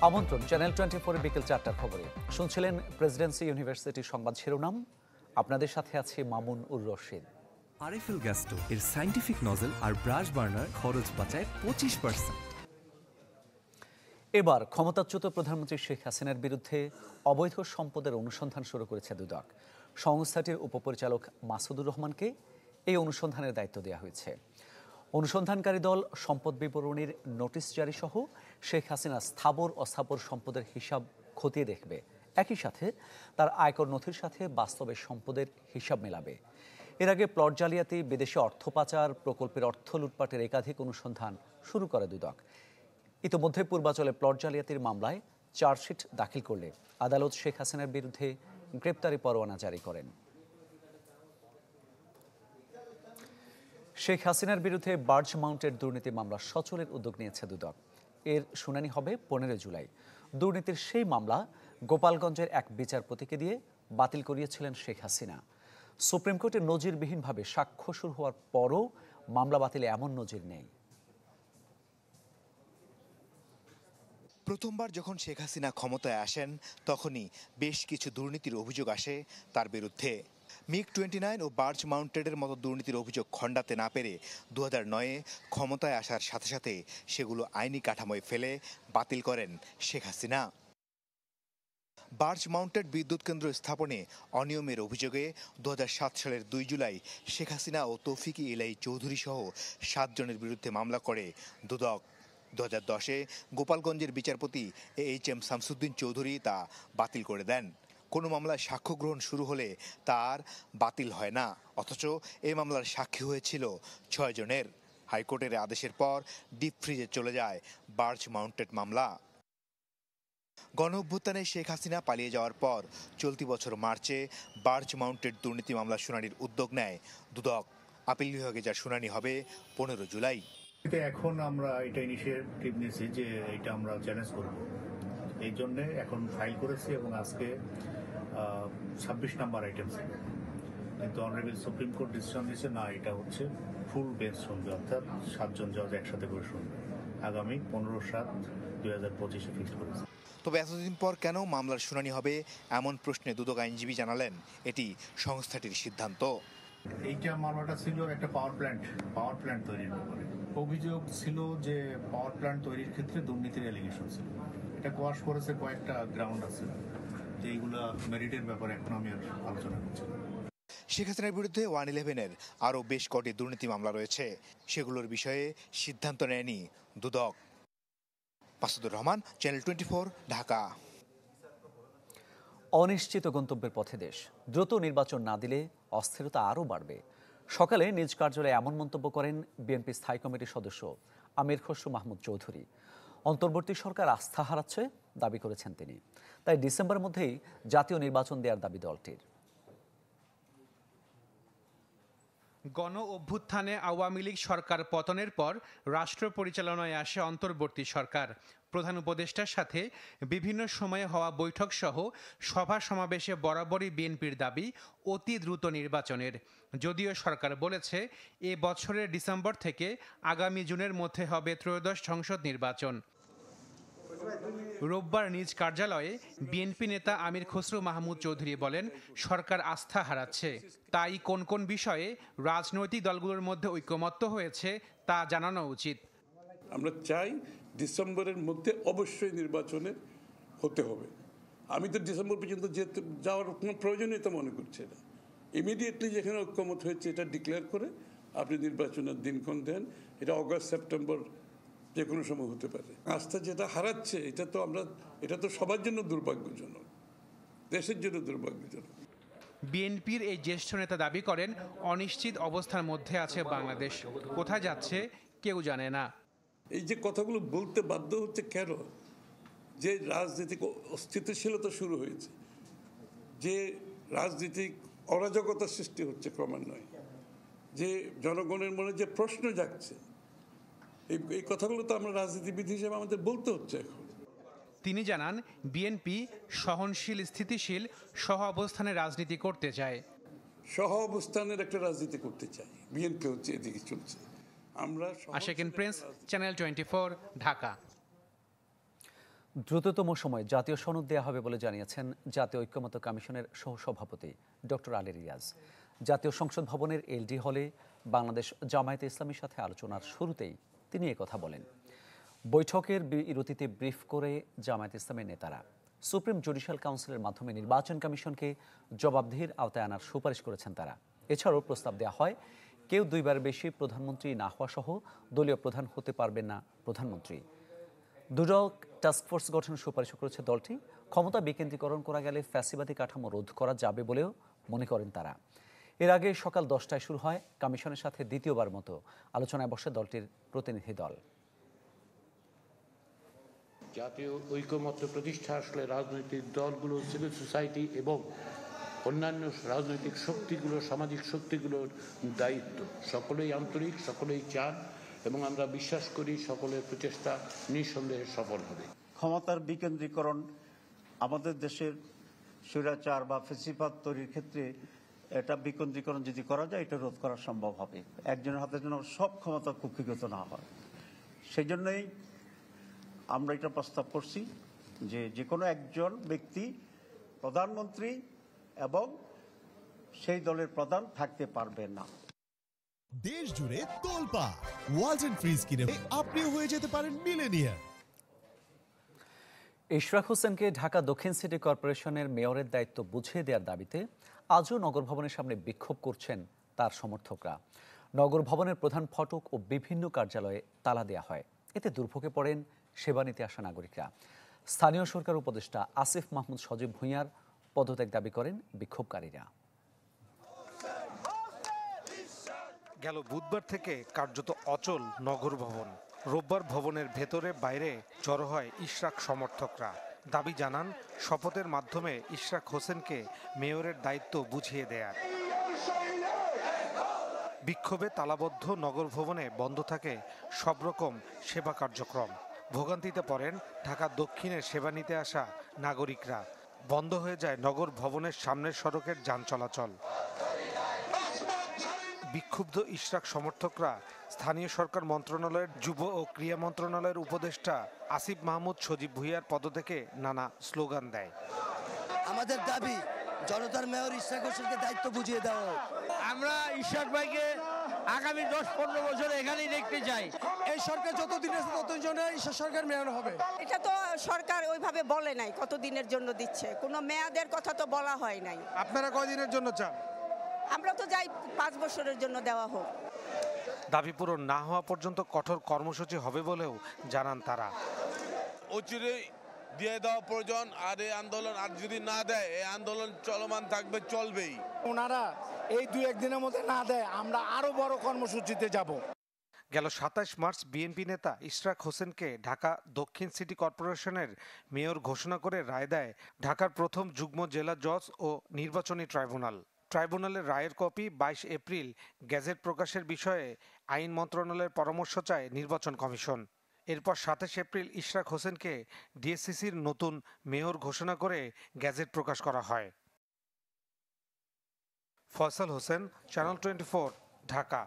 আমন্ত্রণ চ্যানেল 24 বিকেল 4টার খবরে। শুনছিলেন প্রেসিডেন্সি ইউনিভার্সিটির সংবাদ শিরোনাম। আপনাদের সাথে আছে মামুন উর রশিদ। আরএফএল গ্যাস্টো এর সায়েন্টিফিক নজল আর ব্রাশ বার্নার খরচ বাঁচায় 25%। এবার ক্ষমতাচ্যুত প্রধানমন্ত্রী শেখ হাসিনার বিরুদ্ধে অবৈধ সম্পদের অনুসন্ধান শুরু করেছে দুদক। সংস্থাটির উপপরিচালক মাসুদুর রহমানকে এই অনুসন্ধানের দায়িত্ব দেওয়া হয়েছে। অনুসন্ধানকারী দল সম্পদ বিবরণীর নোটিশ জারি সহ শেখ হাসিনার স্থাবর অস্থাবর সম্পদের হিসাব খতিয়ে দেখবে। একই সাথে তার আয়কর নথির সাথে বাস্তবে সম্পদের হিসাব মেলাবে। এর আগে প্লট জালিয়াতি, বিদেশি অর্থ পাচার, প্রকল্পের অর্থ লুটপাটের একাধিক অনুসন্ধান শুরু করে দুদক। ইতিমধ্যে পূর্বাচলে প্লট জালিয়াতির মামলায় চার্জশিট দাখিল করলে আদালত শেখ হাসিনার বিরুদ্ধে গ্রেপ্তারি পরোয়ানা জারি করেন। শেখ হাসিনার বিরুদ্ধে বার্জ মাউন্টের দুর্নীতি মামলা সচলের উদ্যোগ নিয়েছে দুদক। এর শুনানি হবে 15 জুলাই। দুর্নীতির সেই মামলা গোপালগঞ্জের এক বিচারপতিকে দিয়ে বাতিল করিয়েছিলেন শেখ হাসিনা। সুপ্রিম কোর্টে নজিরবিহীনভাবে সাক্ষ্য শুরু হওয়ার পরও মামলা বাতিলে এমন নজির নেই। প্রথমবার যখন শেখ হাসিনা ক্ষমতায় আসেন তখনই বেশ কিছু দুর্নীতির অভিযোগ আসে তার বিরুদ্ধে। MiG-29 ও বার্জ মাউন্টেডের মতো দুর্নীতির অভিযোগ খণ্ডাতে না পেরে 2009-এ ক্ষমতায় আসার সাথে সাথে সেগুলো আইনি কাঠামোয় ফেলে বাতিল করেন শেখ হাসিনা। বার্জ মাউন্টেড বিদ্যুৎ কেন্দ্র স্থাপনে অনিয়মের অভিযোগে 2007 সালের 2 জুলাই শেখ হাসিনা ও তৌফিক ইলাই চৌধুরী সহ 7 জনের বিরুদ্ধে মামলা করে দুদক। 2010-এ গোপালগঞ্জের বিচারপতি AHM শামসুদ্দিন চৌধুরী তা বাতিল করে দেন। কোনো মামলায় সাক্ষ্য গ্রহণ শুরু হলে তার বাতিল হয় না, অথচ এই মামলার সাক্ষী হয়েছিল 6 জনের। হাইকোর্টের আদেশের পর ডিপ ফ্রিজে চলে যায় বার্জ মাউন্টেড মামলা। গণ অভ্যুত্থানে শেখ হাসিনা পালিয়ে যাওয়ার পর চলতি বছর মার্চে বার্জ মাউন্টেড দুর্নীতি মামলা শুনানির উদ্যোগ নেয় দুদক। আপিল বিভাগে যার শুনানি হবে 15 জুলাই। এখন আমরা এটা ইনিশিয়েটিভ নিয়েছি যে এটা আমরা চ্যালেঞ্জ করব, এই জন্যে এখন ফাইল করেছি এবং আজকে 26 নাম্বার আইটেম ছিল, কিন্তু অনারেবল সুপ্রিম কোর্ট ডিসিশন দিয়েছে না, এটা হচ্ছে ফুল বেঞ্চ শুনবে, অর্থাৎ 7 জন জজ একসাথে করে শুনবে। আগামী 15/7/2025 ফিক্সড করেছে। তবে এতদিন পর কেন মামলার শুনানি হবে এমন প্রশ্নে দুদক আইনজীবী জানালেন এটি সংস্থাটির সিদ্ধান্ত। এইটা মামলাটা ছিল একটা পাওয়ার প্ল্যান্ট তৈরির ব্যাপারে। অভিযোগ ছিল যে পাওয়ার প্ল্যান্ট তৈরির ক্ষেত্রে দুর্নীতির অ্যালিগেশন ছিল। এটা কোয়াশ করেছে কয়েকটা গ্রাউন্ড আছে, যে এইগুলা মেরিটের ব্যাপারে এখন আমি আর আলোচনা করছি। শেখ হাসিনার বিরুদ্ধে 111-এর আরও বেশ কটি দুর্নীতি মামলা রয়েছে, সেগুলোর বিষয়ে সিদ্ধান্ত নেয়নি দুদক। মাসুদুর রহমান, চ্যানেল 24, ঢাকা। অনিশ্চিত গন্তব্যের পথে দেশ, দ্রুত নির্বাচন না দিলে অস্থিরতা আরও বাড়বে। সকালে নিজ কার্যালয়ে এমন মন্তব্য করেন বিএনপি স্থায়ী কমিটির সদস্য আমির খসরু মাহমুদ চৌধুরী। অন্তর্বর্তী সরকার আস্থা হারাচ্ছে দাবি করেছেন তিনি, তাই ডিসেম্বরের মধ্যেই জাতীয় নির্বাচন দেওয়ার দাবি দলটির। গণ অভ্যুত্থানে আওয়ামী লীগ সরকার পতনের পর রাষ্ট্র পরিচালনায় আসে অন্তর্বর্তী সরকার। প্রধান উপদেষ্টার সাথে বিভিন্ন সময়ে হওয়া বৈঠক সহ সভা সমাবেশে বরাবরই বিএনপির দাবি অতি দ্রুত নির্বাচনের। যদিও সরকার বলেছে এ বছরের ডিসেম্বর থেকে আগামী জুনের মধ্যে হবে ত্রয়োদশ সংসদ নির্বাচন। রোববার নিজ কার্যালয়ে বিএনপি নেতা আমির খসরু মাহমুদ চৌধুরী বলেন, সরকার আস্থা হারাচ্ছে, তাই কোন কোন বিষয়ে রাজনৈতিক দলগুলোর মধ্যে ঐকমত্য হয়েছে তা জানানো উচিত। আমরা চাই ডিসেম্বরের মধ্যে অবশ্যই নির্বাচনে হতে হবে। আমি তো ডিসেম্বর পর্যন্ত যাওয়ার কোনো প্রয়োজনীয়তা মনে করছি না। ইমিডিয়েটলি যেখানে ঐকমত হয়েছে এটা ডিক্লেয়ার করে আপনি নির্বাচনের দিনক্ষণ দেন। এটা অগাস্ট সেপ্টেম্বর যে কোনো সময় হতে পারে। আস্থা যেটা হারাচ্ছে এটা তো সবার জন্য দুর্ভাগ্যজনক, দেশের জন্য দুর্ভাগ্যজনক। বিএনপির এই জ্যেষ্ঠ নেতা দাবি করেন, অনিশ্চিত অবস্থার মধ্যে আছে বাংলাদেশ, কোথায় যাচ্ছে কেউ জানে না। এই যে কথাগুলো বলতে বাধ্য হচ্ছে কেন? যে রাজনৈতিক অস্থিতিশীলতা শুরু হয়েছে, যে রাজনৈতিক অরাজকতা সৃষ্টি হচ্ছে ক্রমান্বয়ে, যে জনগণের মনে যে প্রশ্ন জাগছে, এই কথাগুলো তো আমরা রাজনীতিবিদ হিসেবে আমাদের বলতে হচ্ছে এখন। তিনি জানান, বিএনপি সহনশীল, স্থিতিশীল সহ অবস্থানে রাজনীতি করতে চায়। সহ অবস্থানের একটা রাজনীতি করতে চাই, বিএনপি হচ্ছে এদিকে চলছে। আমরা আশিকিন প্রিন্স, চ্যানেল 24, ঢাকা। দ্রুততম সময়ে জাতীয় সনদ দেওয়া হবে বলে জানিয়েছেন জাতীয় ঐক্যমত্য কমিশনের সহসভাপতি ডক্টর আলী রিয়াজ। জাতীয় সংসদ ভবনের এলডি হলে বাংলাদেশ জামায়াতে ইসলামীর সাথে আলোচনার শুরুতেই তিনি একথা বলেন। বৈঠকের বিরতিতে ব্রিফ করে জামায়াতে ইসলামের নেতারা সুপ্রিম জুডিশিয়াল কাউন্সিলের মাধ্যমে নির্বাচন কমিশনকে জবাবদিহির আওতায় আনার সুপারিশ করেছেন তারা। এছাড়াও প্রস্তাব দেওয়া হয় কেউ দুইবার বেশি প্রধানমন্ত্রী না হওয়া সহ দলীয় প্রধান হতে পারবেন না প্রধানমন্ত্রী। দুদক টাস্কফোর্স গঠনের সুপারিশ করেছে দলটি। ক্ষমতা বিকেন্দ্রীকরণ করা গেলে ফ্যাসিবাদী কাঠামো রোধ করা যাবে বলেও মনে করেন তারা। এর আগে সকাল 10টায় শুরু হয় কমিশনের সাথে দ্বিতীয়বার মতো আলোচনায় বসে দলটির প্রতিনিধি দল। জাতীয় ঐকমত্য প্রতিষ্ঠা আসলে রাজনৈতিক দলগুলো, সিভিল সোসাইটি এবং অন্যান্য রাজনৈতিক শক্তিগুলো, সামাজিক শক্তিগুলোর দায়িত্ব। সকলেই আন্তরিক, সকলেই চান এবং আমরা বিশ্বাস করি সকলের প্রচেষ্টা নিঃসন্দেহে সফল হবে। ক্ষমতার বিকেন্দ্রীকরণ আমাদের দেশের স্বৈরাচার বা ফ্যাসিবাদ তৈরির ক্ষেত্রে এটা বিকেন্দ্রীকরণ যদি করা যায় এটা রোধ করা সম্ভব হবে। একজনের হাতে যেন সব ক্ষমতা কুক্ষিগত না হয়, সেই জন্যই আমরা এটা প্রস্তাব করছি যে কোনো একজন ব্যক্তি প্রধানমন্ত্রী এবং সেই দলের প্রধান থাকতে পারবে না। দেশ জুড়ে তোলপা ওয়ালটন ফ্রিজ কিনে আপনিও হয়ে যেতে পারেন মিলেনিয়ার। ইশরাক হোসেনকে ঢাকা দক্ষিণ সিটি কর্পোরেশনের মেয়রের দায়িত্ব বুঝিয়ে দেওয়ার দাবিতে আজও নগর ভবনের সামনে বিক্ষোভ করছেন তার সমর্থকরা। নগর ভবনের প্রধান ফটক ও বিভিন্ন কার্যালয়ে তালা দেওয়া হয়। এতে দুর্ভোগে পড়েন সেবা নিতে আসা নাগরিকরা। স্থানীয় সরকার উপদেষ্টা আসিফ মাহমুদ সজীব ভূঁইয়ার পদত্যাগ দাবি করেন বিক্ষোভকারীরা। গেল বুধবার থেকে কার্যত অচল নগর ভবন। রোববার ভবনের ভেতরে বাইরে জড়ো হয় ইশরাক সমর্থকরা। দাবি জানান শপথের মাধ্যমে ইশরাক হোসেনকে মেয়রের দায়িত্ব বুঝিয়ে দেয়ার। বিক্ষোভে তালাবদ্ধ নগর ভবনে বন্ধ থাকে সব রকম সেবা কার্যক্রম। ভোগান্তিতে পড়েন ঢাকা দক্ষিণের সেবা নিতে আসা নাগরিকরা। বন্ধ হয়ে যায় নগর ভবনের সামনের সড়কের যান চলাচল। বিক্ষুব্ধ ইশরাক সমর্থকরা স্থানীয় সরকার মন্ত্রণালয়ের যুব ও ক্রীড়া মন্ত্রণালয়ের উপদেষ্টা আসিফ মাহমুদ সজীব ভূঁইয়ার পদত্যাগে নানা স্লোগান দেয়। আমাদের দাবি জনতার মেয়র ইশরাক হোসেনকে দায়িত্ব বুঝিয়ে দেওয়া হোক। আমরা ইশরাক ভাইকে আগামী 10-15 বছর এখানেই দেখতে চাই। এই সরকার যতদিন আছে ততদিনের ঈশ্বর সরকার মেয়র হবে। এটা তো সরকার ওইভাবে বলে নাই কতদিনের জন্য দিচ্ছে, কোনো মেয়াদের কথা তো বলা হয় নাই। আপনারা কয়দিনের জন্য চান? আমরা তো যাই 5 বছরের জন্য দেওয়া হোক। দাবি পূরণ না হওয়া পর্যন্ত কঠোর কর্মসূচি হবে বলেও জানান তারা। অচিরেই দিয়ে দেওয়া প্রয়োজন, আর এই আন্দোলন আর যদি না দেয় এই আন্দোলন চলমান থাকবে, চলবেই। ওনারা এই 2-1 দিনের মধ্যে না দেয় আমরা আরো বড় কর্মসূচিতে যাব। গেল 27 মার্চ বিএনপি নেতা ইশরাক হোসেনকে ঢাকা দক্ষিণ সিটি কর্পোরেশনের মেয়র ঘোষণা করে রায় দেয় ঢাকার প্রথম যুগ্ম জেলা জজ ও নির্বাচনী ট্রাইব্যুনাল। ট্রাইব্যুনালের রায়ের কপি 22 এপ্রিল গেজেট প্রকাশের বিষয়ে আইন মন্ত্রণালয়ের পরামর্শ চায় নির্বাচন কমিশন। এরপর 27 এপ্রিল ইশরাক হোসেনকে ডিএসসিসির নতুন মেয়র ঘোষণা করে গেজেট প্রকাশ করা হয়। ফয়সাল হোসেন, চ্যানেল 24, ঢাকা।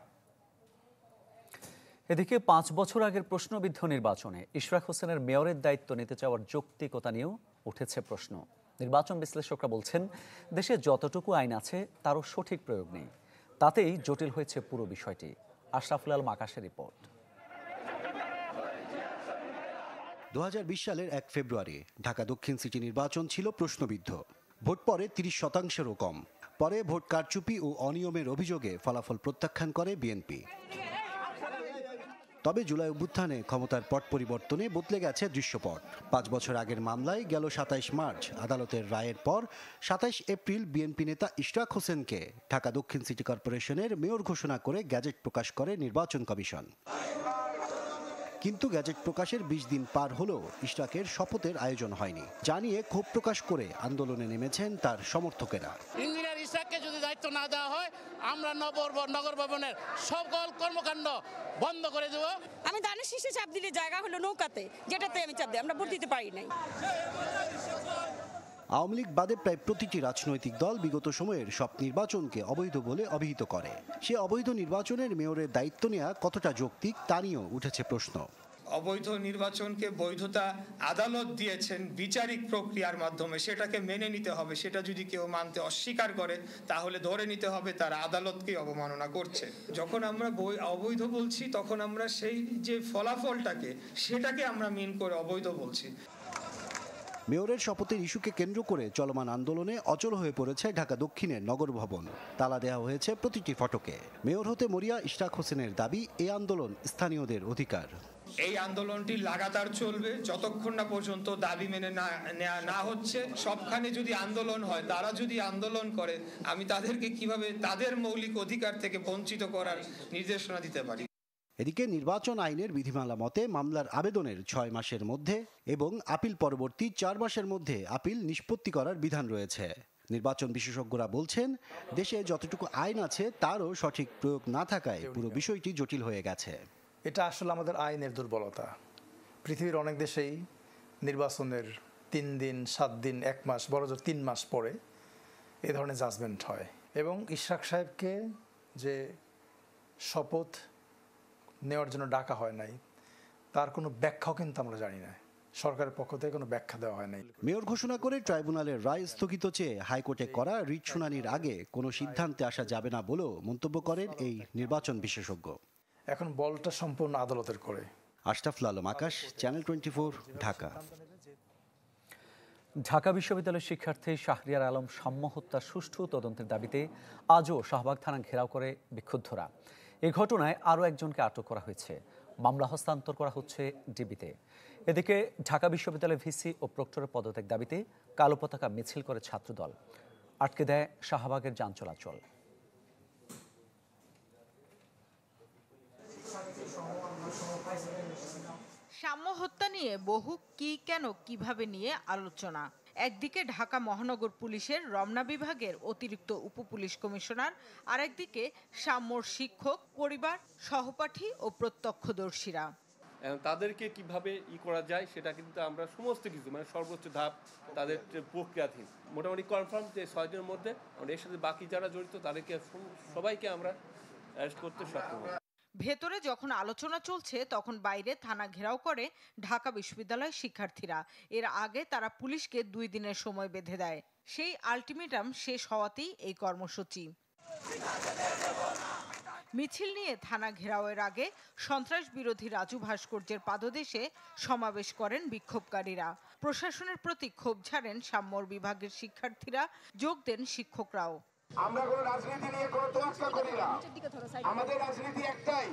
এদিকে 5 বছর আগের প্রশ্নবিদ্ধ নির্বাচনে ইশরাক হোসেনের মেয়রের দায়িত্ব নিতে চাওয়ার যৌক্তিকতা নিয়েও উঠেছে প্রশ্ন। নির্বাচন বিশ্লেষকরা বলছেন দেশে যতটুকু আইন আছে তারও সঠিক প্রয়োগ নেই। তাতেই জটিল হয়েছে পুরো বিষয়টি। আশরাফুল আলম আকাশের রিপোর্ট। 2020 সালের 1 ফেব্রুয়ারি ঢাকা দক্ষিণ সিটি নির্বাচন ছিল প্রশ্নবিদ্ধ। ভোট পড়ে 30%-ও কম। পরে ভোট কারচুপি ও অনিয়মের অভিযোগে ফলাফল প্রত্যাখ্যান করে বিএনপি। তবে জুলাই অভ্যুত্থানে ক্ষমতার পট পরিবর্তনে বদলে গেছে দৃশ্যপট। 5 বছর আগের মামলায় গেল 27 মার্চ আদালতের রায়ের পর 27 এপ্রিল বিএনপি নেতা ইশরাক হোসেনকে ঢাকা দক্ষিণ সিটি কর্পোরেশনের মেয়র ঘোষণা করে গ্যাজেট প্রকাশ করে নির্বাচন কমিশন। কিন্তু গ্যাজেট প্রকাশের 20 দিন পার হলেও ইশরাকের শপথের আয়োজন হয়নি। জানিয়ে ক্ষোভ প্রকাশ করে আন্দোলনে নেমেছেন তার সমর্থকেরা। ইঞ্জিনিয়ার ইশরাককে যদি দায়িত্ব না দেওয়া হয় আমরা নগর ভবনের সকল কর্মকাণ্ড বন্ধ করে দেব। আমি ধানের শীষে চাপ দিলে জায়গা হলো নৌকাতে, যেটাতে আমি চাপ দিই, আমরা ভোট দিতে পারি নাই। আওয়ামী লীগ বাদে প্রায় প্রতিটি রাজনৈতিক দল বিগত সময়ের সব নির্বাচনকে অবৈধ বলে অভিহিত করে। সে অবৈধ নির্বাচনের মেয়রের দায়িত্ব নেওয়া কতটা যৌক্তিক তা নিয়েও উঠেছে প্রশ্ন। অবৈধ নির্বাচনকে বৈধতা আদালত দিয়েছেন বিচারিক প্রক্রিয়ার মাধ্যমে, সেটাকে মেনে নিতে হবে। সেটা যদি কেউ মানতে অস্বীকার করে তাহলে ধরে নিতে হবে তারা আদালতকে অবমাননা করছে। যখন আমরা অবৈধ বলছি তখন আমরা সেই যে ফলাফলটাকে সেটাকে আমরা মিন করে অবৈধ বলছি। মেয়রের শপথের ইস্যুকে কেন্দ্র করে চলমান আন্দোলনে অচল হয়ে পড়েছে ঢাকা দক্ষিণের নগর ভবন। তালা দেওয়া হয়েছে প্রতিটি ফটকে। মেয়র হতে মরিয়া ইশরাক হোসেনের দাবি, এই আন্দোলন স্থানীয়দের অধিকার। এই আন্দোলনটি লাগাতার চলবে যতক্ষণ না পর্যন্ত দাবি মেনে নেওয়া না হচ্ছে। সবখানে যদি আন্দোলন হয়, তারা যদি আন্দোলন করে, আমি তাদেরকে কিভাবে তাদের মৌলিক অধিকার থেকে বঞ্চিত করার নির্দেশনা দিতে পারি? এদিকে নির্বাচন আইনের বিধিমালা মতে মামলার আবেদনের 6 মাসের মধ্যে এবং আপিল পরবর্তী 4 মাসের মধ্যে আপিল নিষ্পত্তি করার বিধান রয়েছে। নির্বাচন বিশেষজ্ঞরা বলছেন, দেশে যতটুকু আইন আছে তারও সঠিক প্রয়োগ না থাকায় পুরো বিষয়টি জটিল হয়ে গেছে। এটা আসলে আমাদের আইনের দুর্বলতা। পৃথিবীর অনেক দেশেই নির্বাচনের 3 দিন, 7 দিন, 1 মাস, বড়জোর 3 মাস পরে এ ধরনের জাজমেন্ট হয়। এবং ইশরাক সাহেবকে যে শপথ নেওয়ার জন্য ডাকা হয় নাই, তার কোনো ব্যাখ্যাও কিন্তু আমরা জানি না। সরকারের পক্ষ থেকে কোনো ব্যাখ্যা দেওয়া হয় নাই। মেয়র ঘোষণা করে ট্রাইব্যুনালের রায় স্থগিত চেয়ে হাইকোর্টে করা রিট শুনানির আগে কোনো সিদ্ধান্তে আসা যাবে না বলেও মন্তব্য করেন এই নির্বাচন বিশেষজ্ঞ। এখন বলটা সম্পূর্ণ আদালতের করে। আশরাফুল আলম আকাশ, চ্যানেল 24, ঢাকা। ঢাকা বিশ্ববিদ্যালয়ের শিক্ষার্থী শাহরিয়ার আলম সাম্য হত্যার সুষ্ঠু তদন্তের দাবিতে আজও শাহবাগ থানা ঘেরাও করে বিক্ষুব্ধরা। এই ঘটনায় আরও একজনকে আটক করা হয়েছে। মামলা হস্তান্তর করা হচ্ছে ডিবিতে। এদিকে ঢাকা বিশ্ববিদ্যালয়ের ভিসি ও প্রক্টরের পদত্যাগ দাবিতে কালো পতাকা মিছিল করে ছাত্রদল, আটকে দেয় শাহবাগের যান চলাচল। সাম্য হত্যা নিয়ে বহু কি কেন কিভাবে নিয়ে আলোচনা। একদিকে ঢাকা মহানগর পুলিশের রমনা বিভাগের অতিরিক্ত উপপুলিশ কমিশনার, আরেকদিকে সাম্যর শিক্ষক, পরিবার, সহপাঠী ও প্রত্যক্ষদর্শীরা। তাদেরকে কিভাবে করা যায় সেটা কিন্তু আমরা সমস্ত কিছু সর্বোচ্চ ধাপ তাদের প্রক্রিয়াধীন। মোটামুটি কনফার্ম যে 6 দিনের মধ্যে আমরা এর সাথে বাকি যারা জড়িত তাদেরকে সবাইকে আমরা অ্যারেস্ট করতে সক্ষম হব। ভেতরে যখন আলোচনা চলছে তখন বাইরে থানা ঘেরাও করে ঢাকা বিশ্ববিদ্যালয়ের শিক্ষার্থীরা। এর আগে তারা পুলিশকে 2 দিনের সময় বেঁধে দেয়। সেই আলটিমেটাম শেষ হওয়াতেই এই কর্মসূচি। মিছিল নিয়ে থানা ঘেরাওয়ের আগে সন্ত্রাস বিরোধী রাজু ভাস্কর্যের পাদদেশে সমাবেশ করেন বিক্ষোভকারীরা। প্রশাসনের প্রতি ক্ষোভ ঝাড়েন সাম্যর বিভাগের শিক্ষার্থীরা, যোগ দেন শিক্ষকরাও। আমরা কোনো রাজনীতি নিয়ে কোনো তোয়াক্কা করি না, আমাদের রাজনীতি একটাই,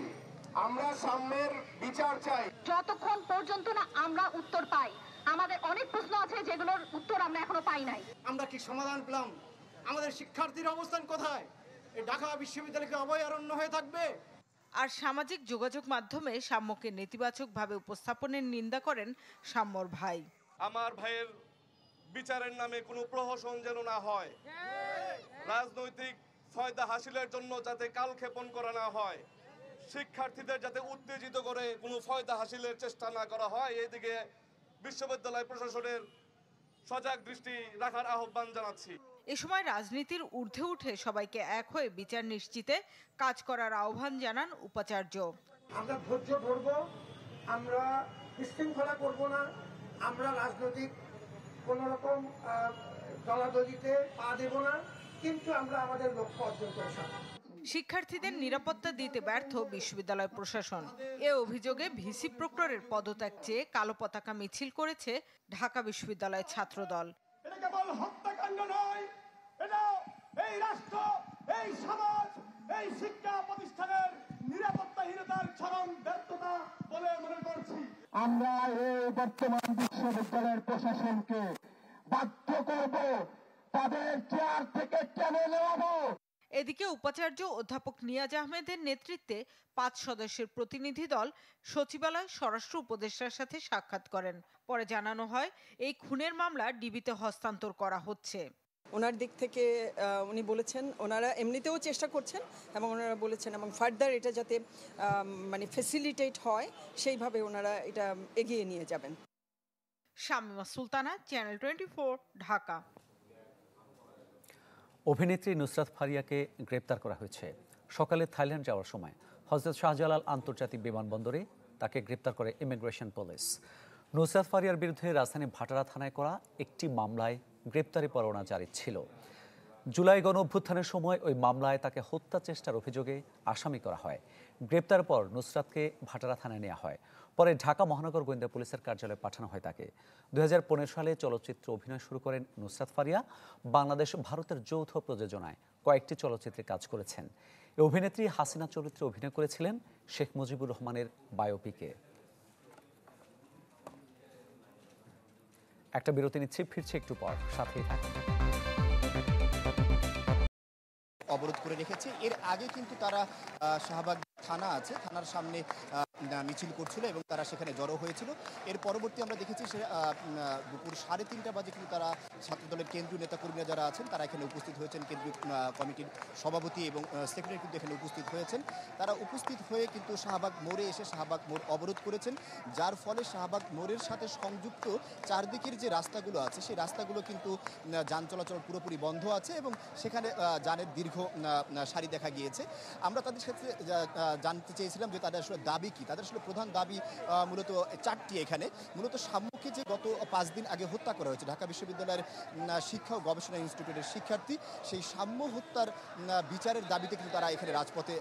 আমরা সাম্যের বিচার চাই। যতক্ষণ পর্যন্ত না আমরা উত্তর পাই, আমাদের অনেক প্রশ্ন আছে যেগুলোর উত্তর আমরা এখনো পাই নাই। আমরা কি সমাধান পেলাম? আমাদের শিক্ষার্থীর অবস্থান কোথায়? এই ঢাকা বিশ্ববিদ্যালয় কি অভয়ারণ্য হয়ে থাকবে? আর সামাজিক যোগাযোগ মাধ্যমে সাম্যকে নেতিবাচকভাবে উপস্থাপনের নিন্দা করেন সাম্যর ভাই। আমার ভাইয়ের বিচারের নামে কোনো প্রহসন যেন না হয়, রাজনৈতিক ফায়দা হাসিলের জন্য যাতে কালক্ষেপণ করা না হয়, শিক্ষার্থীদের যাতে উত্তেজিত করে কোনো ফায়দা হাসিলের চেষ্টা না করা হয়, এদিকে বিশ্ববিদ্যালয় প্রশাসনের সজাগ দৃষ্টি রাখার আহ্বান জানাচ্ছি। এ সময় রাজনীতির ঊর্ধ্বে উঠে সবাইকে এক হয়ে বিচার নিশ্চিতে কাজ করার আহ্বান জানান উপাচার্য। আমরা ধৈর্য ধরব, আমরা বিশৃঙ্খলা করব না, আমরা রাজনৈতিক কোন রকম দলাদলিতে পা দেব না, কিন্তু আমরা আমাদের লক্ষ্য অর্জন করে ছাড়ব। শিক্ষার্থীদের নিরাপত্তা দিতে ব্যর্থ বিশ্ববিদ্যালয় প্রশাসন। এ অভিযোগে ভিসি প্রক্টরের পদত্যাগ চেয়ে কালো পতাকা মিছিল করেছে ঢাকা বিশ্ববিদ্যালয়ের ছাত্রদল। এটা কেবল হত্যাকাণ্ড নয়, এটা এই রাষ্ট্র, এই সমাজ, এই শিক্ষা প্রতিষ্ঠানের নিরাপত্তাহীনতার চরম ব্যর্থতা বলে মনে করছি। আমরা এই বর্তমান বিশ্ববিদ্যালয়ের প্রশাসনকে বাধ্য করব তাদের চেয়ার থেকে টেনে নেওয়াবো। এদিকে উপাচার্য অধ্যাপক নিয়াজ আহমেদের নেতৃত্বে 5 সদস্যের প্রতিনিধি দল সচিবালয় স্বরাষ্ট্র উপদেষ্টার সাথে সাক্ষাৎ করেন। পরে জানানো হয় এই খুনের মামলা ডিবিতে হস্তান্তর করা হচ্ছে। ওনার দিক থেকে উনি বলেছেন ওনারা এমনিতেও চেষ্টা করছেন এবং ওনারা বলেছেন এবং ফার্দার এটা যাতে ফ্যাসিলিটেট হয় সেইভাবে ওনারা এটা এগিয়ে নিয়ে যাবেন। শামিমা সুলতানা, চ্যানেল 24, ঢাকা। অভিনেত্রী নুসরাত ফারিয়াকে গ্রেপ্তার করা হয়েছে। সকালে থাইল্যান্ড যাওয়ার সময় হযরত শাহজালাল আন্তর্জাতিক বিমানবন্দরে তাকে গ্রেপ্তার করে ইমিগ্রেশন পুলিশ। নুসরাত ফারিয়ার বিরুদ্ধে রাজধানী ভাটারা থানায় করা একটি মামলায় গ্রেপ্তারি পরোয়ানা জারি ছিল। জুলাই গণঅভ্যুত্থানের সময় ওই মামলায় তাকে হত্যা চেষ্টার অভিযোগে আসামি করা হয়। গ্রেপ্তার পর নুসরাতকে ভাটারা থানায় নেওয়া হয়। পরে ঢাকা মহানগর গোয়েন্দা পুলিশের কার্যালয়ে পাঠানো হয় তাকে। 2015 সালে চলচ্চিত্র অভিনয় শুরু করেন নুসরাত ফারিয়া। বাংলাদেশ ভারতের যৌথ প্রযোজনায় কয়েকটি চলচ্চিত্রে কাজ করেছেন। এই অভিনেত্রী হাসিনা চরিত্রে অভিনয় করেছিলেন শেখ মুজিবুর রহমানের বায়োপিকে। একটা বিরতি নিচ্ছি, ফিরছে একটু পর, সাথেই থাকুন। অবরোধ করে রেখেছে। এর আগে কিন্তু তারা শাহবাগ থানা আছে, থানার সামনে মিছিল করছিল এবং তারা সেখানে জড়ো হয়েছিল। এর পরবর্তী আমরা দেখেছি সে দুপুর 3:30 বাজে কিন্তু তারা ছাত্রদলের কেন্দ্রীয় নেতাকর্মীরা যারা আছেন তারা এখানে উপস্থিত হয়েছেন। কেন্দ্রীয় কমিটির সভাপতি এবং সেক্রেটারি কিন্তু এখানে উপস্থিত হয়েছেন। তারা উপস্থিত হয়ে কিন্তু শাহবাগ মোড়ে এসে শাহবাগ মোড় অবরোধ করেছেন, যার ফলে শাহবাগ মোড়ের সাথে সংযুক্ত চারদিকের যে রাস্তাগুলো আছে সেই রাস্তাগুলো কিন্তু যান চলাচল পুরোপুরি বন্ধ আছে এবং সেখানে যানের দীর্ঘ সারি দেখা গিয়েছে। আমরা তাদের ক্ষেত্রে জানতে চেয়েছিলাম যে তাদের আসলে দাবি কি। তাদের আসলে প্রধান দাবি মূলত 4টি। এখানে মূলত সাম্যকে যে গত 5 দিন আগে হত্যা করা হয়েছে ঢাকা বিশ্ববিদ্যালয়ের শিক্ষা ও গবেষণা ইনস্টিটিউটের শিক্ষার্থী, সেই সাম্য হত্যার বিচারের দাবিতে কিন্তু তারা এখানে রাজপথে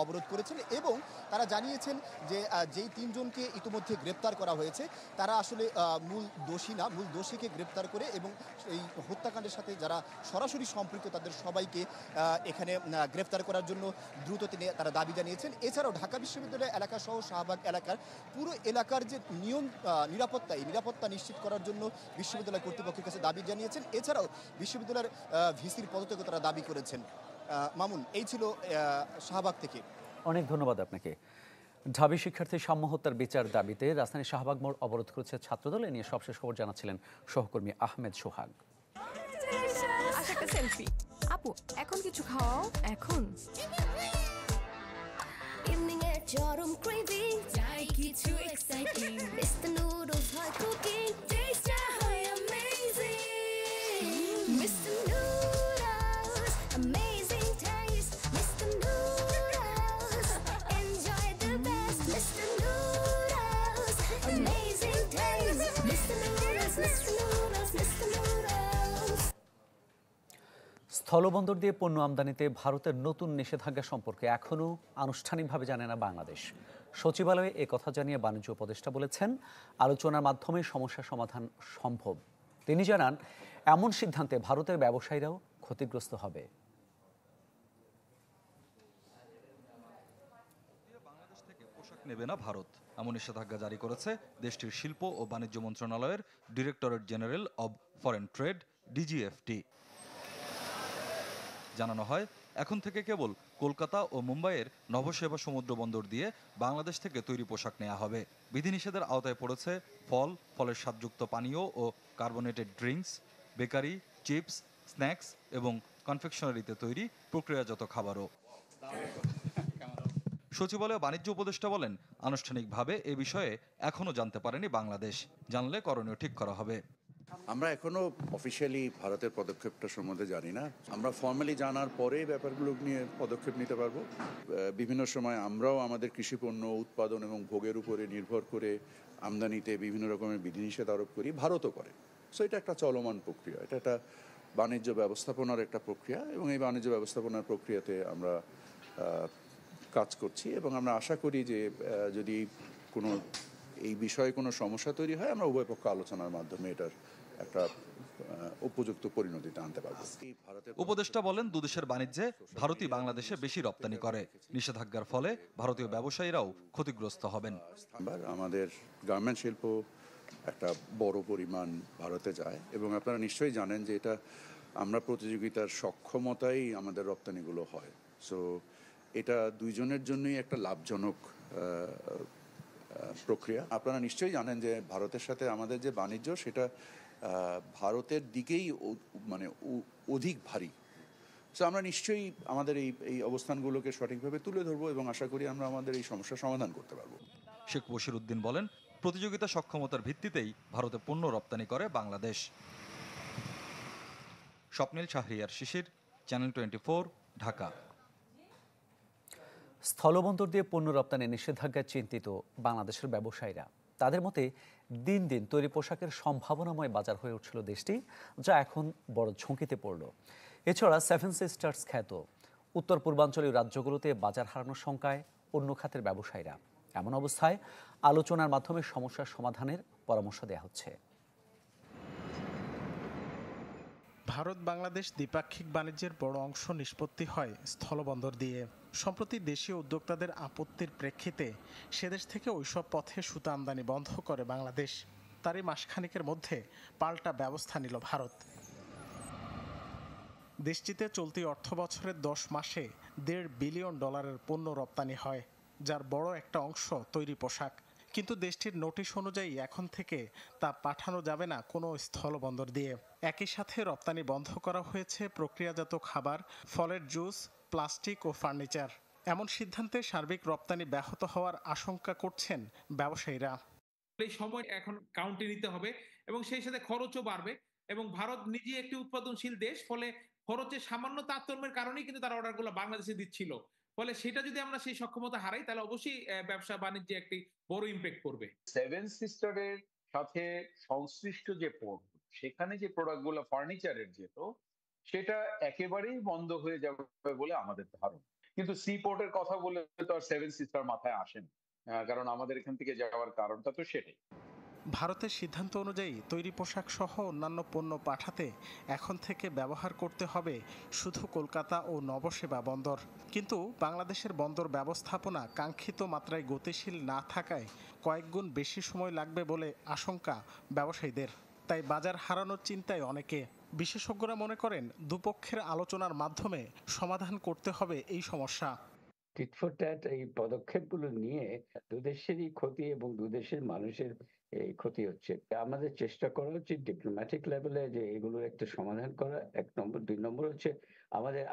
অবরোধ করেছেন এবং তারা জানিয়েছেন যে যেই 3 জনকে ইতিমধ্যে গ্রেপ্তার করা হয়েছে তারা আসলে মূল দোষী না, মূল দোষীকে গ্রেপ্তার করে এবং এই হত্যাকাণ্ডের সাথে যারা সরাসরি সম্পৃক্ত তাদের সবাইকে এখানে গ্রেপ্তার করার জন্য দ্রুত তারা দাবি জানিয়েছেন। এছাড়াও ঢাকা বিশ্ববিদ্যালয় এলাকা সহ শাহবাগ এলাকার পুরো এলাকার যে নিরাপত্তা, এই নিরাপত্তা নিশ্চিত করার জন্য বিশ্ববিদ্যালয় কর্তৃপক্ষের কাছে দাবি জানিয়েছেন। এছাড়াও বিশ্ববিদ্যালয়ের ভিসির পদত্যাগও তারা দাবি করেছেন। মামুন, এই ছিল শাহবাগ থেকে। অনেক ধন্যবাদ আপনাকে। ঢাবি শিক্ষার্থী সাম্য হত্যার বিচার দাবিতে রাজধানীর শাহবাগ মোড় অবরোধ করেছে ছাত্রদল। এ নিয়ে সবশেষ খবর জানাচ্ছিলেন সহকর্মী আহমেদ সোহাগ। সেলফি আপু, এখন কিছু খাওয়াও। এখন ইভিনিং এর চরম ক্রেভিং, চাই কিছু এক্সাইটিং। মিস্টার নুডলস হয় কুকিং, টেস্টটা হয় amazing. Mister noodles, amazing test. Mister noodles, enjoy the best. Mister noodles, amazing test. Mister noodles, mister noodles, mister noodles. স্থলবন্দর দিয়ে পণ্য আমদানিতে ভারতের নতুন নিষেধাজ্ঞা সম্পর্কে এখনও আনুষ্ঠানিকভাবে জানে না বাংলাদেশ। সচিবালয়ে কথা জানিয়ে বাণিজ্য উপদেষ্টা বলেছেন, আলোচনার মাধ্যমে সমস্যা সমাধান সম্ভব। তিনি জানান, এমন সিদ্ধান্তে ভারতের ব্যবসায়ীরাও ক্ষতিগ্রস্ত হবে। বাংলাদেশ থেকে পোশাক নেবে না ভারত, এমন নিষেধাজ্ঞা জারি করেছে দেশটির শিল্প ও বাণিজ্য মন্ত্রণালয়ের directorate general of foreign trade DGFT. জানানো হয়, এখন থেকে কেবল কলকাতা ও মুম্বাইয়ের নভসেবা সমুদ্র বন্দর দিয়ে বাংলাদেশ থেকে তৈরি পোশাক নেওয়া হবে। বিধিনিষেধের আওতায় পড়েছে ফল, ফলের স্বাদযুক্ত পানীয় ও carbonated drinks, bakery, chips, snacks এবং কনফেকশনারিতে তৈরি প্রক্রিয়াজাত খাবারও। সচিবালয় বাণিজ্য উপদেষ্টা বলেন, আনুষ্ঠানিকভাবে এ বিষয়ে এখনও জানতে পারেনি বাংলাদেশ, জানলে করণীয় ঠিক করা হবে। আমরা এখনো অফিসিয়ালি ভারতের পদক্ষেপটা সম্বন্ধে জানি না। আমরা ফর্মালি জানার পরে ব্যাপারগুলো নিয়ে পদক্ষেপ নিতে পারবো। বিভিন্ন সময় আমরাও আমাদের কৃষিপণ্য উৎপাদন এবং ভোগের উপরে নির্ভর করে আমদানিতে বিভিন্ন রকমের বিধিনিষেধ আরোপ করি, ভারতও করে। সো এটা একটা চলমান প্রক্রিয়া, এটা একটা বাণিজ্য ব্যবস্থাপনার একটা প্রক্রিয়া এবং এই বাণিজ্য ব্যবস্থাপনার প্রক্রিয়াতে আমরা কাজ করছি এবং আমরা আশা করি যে যদি কোনো এই বিষয়ে কোনো সমস্যা তৈরি হয় আমরা উভয় পক্ষ আলোচনার মাধ্যমে এটার একটা উপযুক্ত পরিণতিতে আনতে পারবো। উপদেষ্টা বলেন, দুদেশের বাণিজ্যে ভারতই বাংলাদেশে বেশি রপ্তানি করে। নিষেধাজ্ঞার ফলে ভারতীয় ব্যবসায়ীরাও ক্ষতিগ্রস্ত হবেন। আমাদের গার্মেন্ট শিল্প একটা বড় পরিমাণ ভারতে যায় এবং আপনারা নিশ্চয়ই জানেন যে এটা আমরা প্রতিযোগিতার সক্ষমতাই আমাদের রপ্তানিগুলো হয়। সো এটা দুইজনের জন্যই একটা লাভজনক প্রক্রিয়া। আপনারা নিশ্চয়ই জানেন যে ভারতের সাথে আমাদের যে বাণিজ্য সেটা ভারতের দিকেই মানে অধিক ভারী। সো আমরা নিশ্চয়ই আমাদের এই অবস্থানগুলোকে সঠিকভাবে তুলে ধরবো এবং আশা করি আমরা আমাদের এই সমস্যার সমাধান করতে পারবো। শেখ বশিরউদ্দিন বলেন, প্রতিযোগিতা সক্ষমতার ভিত্তিতেই ভারতে পণ্য রপ্তানি করে বাংলাদেশ। স্বপ্নিল শাহরিয়ার শিশির, চ্যানেল 24, ঢাকা। স্থলবন্দর দিয়ে পণ্য রপ্তানি নিষেধাজ্ঞায় চিন্তিত বাংলাদেশের ব্যবসায়ীরা। তাদের মতে দিন দিন তৈরি পোশাকের সম্ভাবনাময় বাজার হয়ে উঠছিল দেশটি, যা এখন বড় ঝুঁকিতে পড়ল। এছাড়া সেভেন সিস্টার্স খ্যাত উত্তর পূর্বাঞ্চলীয় রাজ্যগুলোতে বাজার হারানোর শঙ্কায় অন্য খাতের ব্যবসায়ীরা। এমন অবস্থায় আলোচনার মাধ্যমে সমস্যার সমাধানের পরামর্শ দেওয়া হচ্ছে। ভারত বাংলাদেশ দ্বিপাক্ষিক বাণিজ্যের বড় অংশ নিষ্পত্তি হয় স্থলবন্দর দিয়ে। সম্প্রতি দেশীয় উদ্যোক্তাদের আপত্তির প্রেক্ষিতে সেদেশ থেকে ওইসব পথে সুতা আমদানি বন্ধ করে বাংলাদেশ। তারই মাসখানেকের মধ্যে পাল্টা ব্যবস্থা নিল ভারত। দেশটিতে চলতি অর্থবছরের 10 মাসে $1.5 বিলিয়ন পণ্য রপ্তানি হয়, যার বড় একটা অংশ তৈরি পোশাক। কিন্তু দেশটির নোটিশ অনুযায়ী এখন থেকে তা পাঠানো যাবে না কোনো স্থলবন্দর দিয়ে। একই সাথে রপ্তানি বন্ধ করা হয়েছে প্রক্রিয়াজাত খাবার, ফলের জুস, প্লাস্টিক ও ফার্নিচার। এমন সিদ্ধান্তে সার্বিক রপ্তানি ব্যাহত হওয়ার আশঙ্কা করছেন ব্যবসায়ীরা। এই সময় এখন কাউন্টে নিতে হবে এবং সেই সাথে খরচও বাড়বে, এবং ভারত নিজে একটি উৎপাদনশীল দেশ, ফলে খরচের সামান্য তারতম্যের কারণেই কিন্তু তারা অর্ডারগুলো বাংলাদেশে দিচ্ছিল। ফলে সেটা যদি আমরা সেই সক্ষমতা হারাই, তাহলে অবশ্যই ব্যবসা বাণিজ্যে একটি বড় ইম্প্যাক্ট পড়বে। সেভেন সিস্টারের সাথে সংশ্লিষ্ট যে পোর্ট, সেখানে যে প্রোডাক্টগুলো ফার্নিচারের যেত, সেটা একেবারেই বন্ধ হয়ে যাবে বলে আমাদের ধারণা। কিন্তু সি পোর্টের কথা বলে তো আর সেভেন সিস্টার মাথায় আসেন, কারণ আমাদের এখান থেকে যাওয়ার কারণটা তো সেটাই। ভারতের সিদ্ধান্ত অনুযায়ী তৈরি পোশাক সহ অন্যান্য পণ্য পাঠাতে এখন থেকে ব্যবহার করতে হবে শুধু কলকাতা ও নবসেবা বন্দর। কিন্তু বাংলাদেশের বন্দর ব্যবস্থাপনা কাঙ্ক্ষিত মাত্রায় গতিশীল না থাকায় কয়েকগুণ বেশি সময় লাগবে বলে আশঙ্কা ব্যবসায়ীদের। তাই বাজার হারানোর চিন্তায় অনেকে। বিশেষজ্ঞরা মনে করেন দুপক্ষের আলোচনার মাধ্যমে সমাধান করতে হবে এই সমস্যা। টিট ফর ট্যাট এই পদক্ষেপগুলো নিয়ে দুদেশেরই ক্ষতি এবং দুদেশের মানুষের এই ক্ষতি হচ্ছে। আমাদের চেষ্টা করা উচিত ডিপ্লোম্যাটিক লেভেলে যে এগুলোর একটা সমাধান করা, 1 নম্বর। 2 নম্বর হচ্ছে আমাদের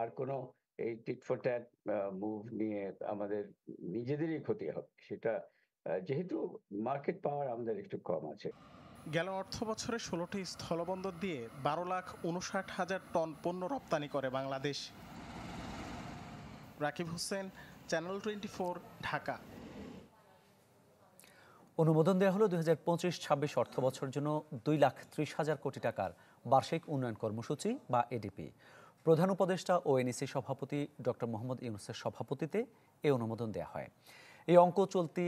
আর কোনো এই টিট ফর ট্যাট মুভ নিয়ে আমাদের নিজেদেরই ক্ষতি হবে, সেটা যেহেতু মার্কেট পাওয়ার আমাদের একটু কম আছে। গেল অর্থ বছরে 16টি স্থলবন্দর দিয়ে 12,59,000 টন পণ্য রপ্তানি করে বাংলাদেশ। রাকিব হোসেন, চ্যানেল 24, ঢাকা। অনুমোদন দেওয়া হলো 2025-26 অর্থ বছরের জন্য 2,30,000 কোটি টাকার বার্ষিক উন্নয়ন কর্মসূচি বা এডিপি। প্রধান উপদেষ্টা ও এনইসি সভাপতি ডক্টর মোহাম্মদ ইউনূসের সভাপতিত্বে এই অনুমোদন দেওয়া হয়। এই অঙ্ক চলতি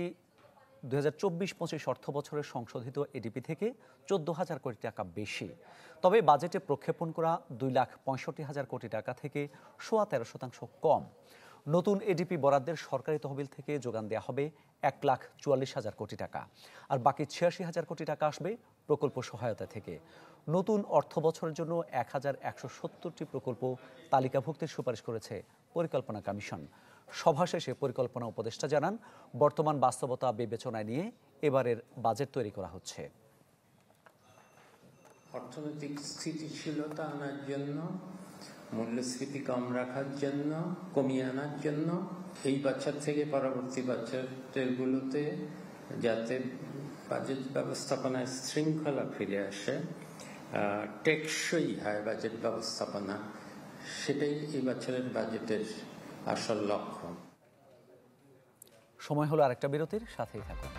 2024-25 অর্থ বছরের সংশোধিত এডিপি থেকে 14,000 কোটি টাকা বেশি। তবে বাজেটে প্রক্ষেপণ করা 2,65,000 কোটি টাকা থেকে 13% কম। নতুন এডিপি বরাদ্দের সরকারি তহবিল থেকে যোগান দেওয়া হবে 1,44,000 কোটি টাকা, আর বাকি 86,000 কোটি টাকা আসবে প্রকল্প সহায়তা থেকে। নতুন অর্থ বছরের জন্য 1,170টি প্রকল্প তালিকাভুক্তির সুপারিশ করেছে পরিকল্পনা কমিশন। সভা শেষে পরিকল্পনা উপদেষ্টা জানান, বর্তমান বাস্তবতা বিবেচনায় নিয়ে এবারের বাজেট তৈরি করা হচ্ছে। অর্থনৈতিক স্থিতিশীলতা আনার জন্য, মূল্যস্ফীতি কম রাখার জন্য, কমিয়ে আনার জন্য, এই বছর থেকে পরবর্তী বছরগুলোতে যাতে বাজেট ব্যবস্থাপনায় শৃঙ্খলা ফিরে আসে, টেকসই হয় বাজেট ব্যবস্থাপনা, সেটাই এই বছরের বাজেটের আসল লক্ষ্য। সময় হলো আরেকটা বিরতির, সাথেই থাকুন।